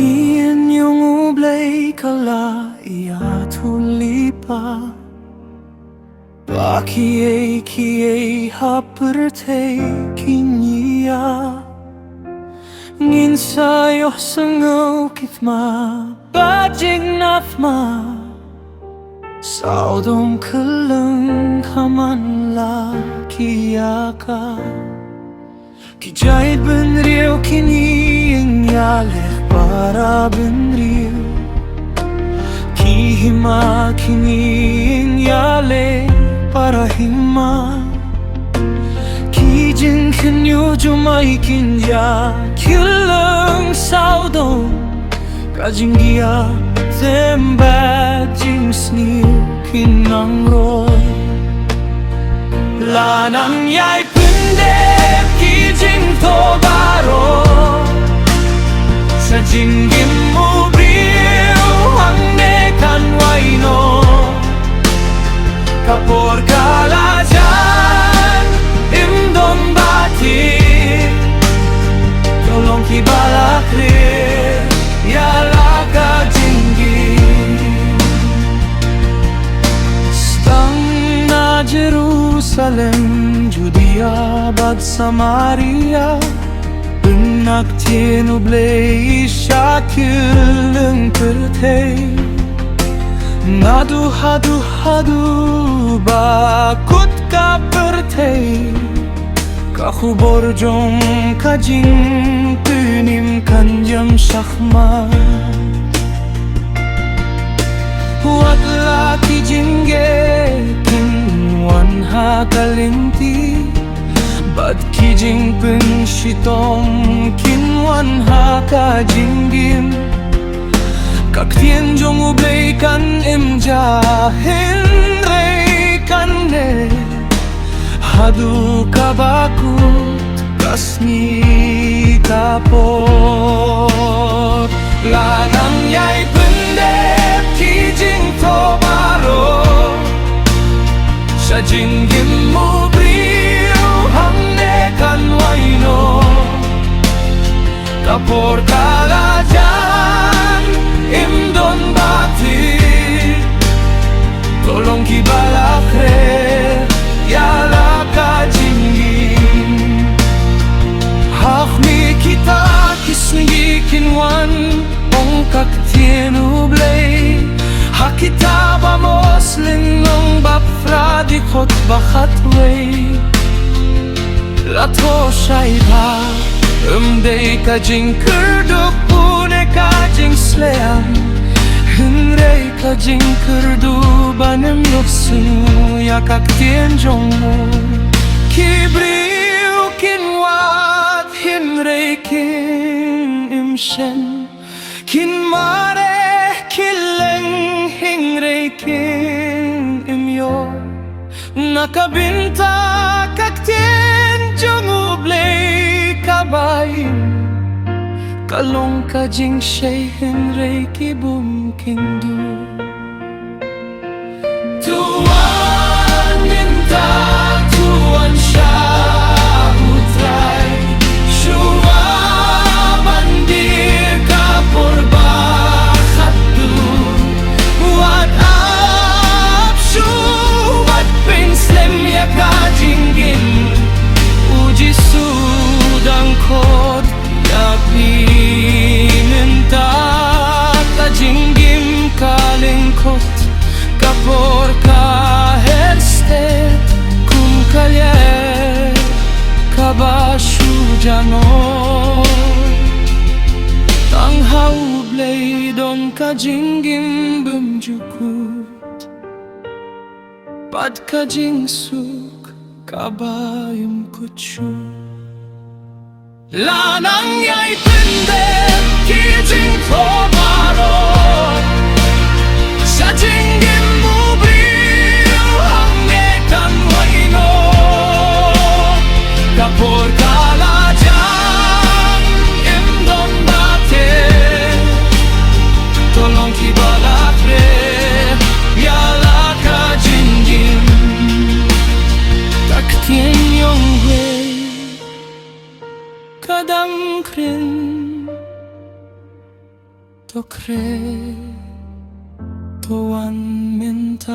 Pien yung ublay kala iya tulipa Bakiye kiye haperte kinya Ngin sayo sangaw kitma Bajing nafma Saudom kalang kaman la kiyaka Kijayid benriyo kiniyeng yaleh para benriyo Kihima kiniyeng yale para hima Kijing kanyo jumay kinja Kilang saudom Kajinggia Tembak jing snir kinang roy Lanang yay pendep kijing to baro Sa jinggim mo briyo ang nekan waino Kapor kalajan imdom batin Tolong kibalakrir yala jinggim Stang na Jerusalem Judea bag Samaria Naktin ublay şakilin kırtey Nadu hadu hadu bakut kapırtey Kahu borjom kajing Tünim kanjam şahma Watla ki jinge Kinwan ha kalinti Bad kijing pun shitong kinwan ha ka jinggim Kak tien jong ublay kan imja hinrey kan ne Hadu kabakut kasni kapor Lanang yay pendep kijing to baro Sa jinggim mo kan waino Kapor kalajan imdon batir Tolong kibalakre yala kajingin Hakmi kita kisngi kinwan Ong kaktien ublay Hakita vamos linong bapfra dikot bakatway Lato shaiba Umday kajing kurduk pune kajing sleam Hinrey kajing kurdu banim nufsu Yakak tien jongmu Kibriu kinwat Hinrey kin imshen Kin mare kileng Hinrey kin imyo Nakabinta kaktien Jungublay kabayin Kalong kajing shay Henrey kibum kindu Tuan minta tuan siya utray Shua bandir kapor bakatu Wat up shuat pinslem ya kajingin Uji sudang kot Yapininta Kajinggim kalingkot Kapor ka herstet Kum kalye Kabashu jano Tang haublay don kajinggim bumjukut Pad kajingsuk kabayim kutshu Lanang yay pendep kijing to baro Sa jinggim mo briyo ang nekan waino Kapor kalajan imdon bate Tolong kibalakre yala ka jinggim Tak tien yung way 可当 krin 또 그래 또 왔는다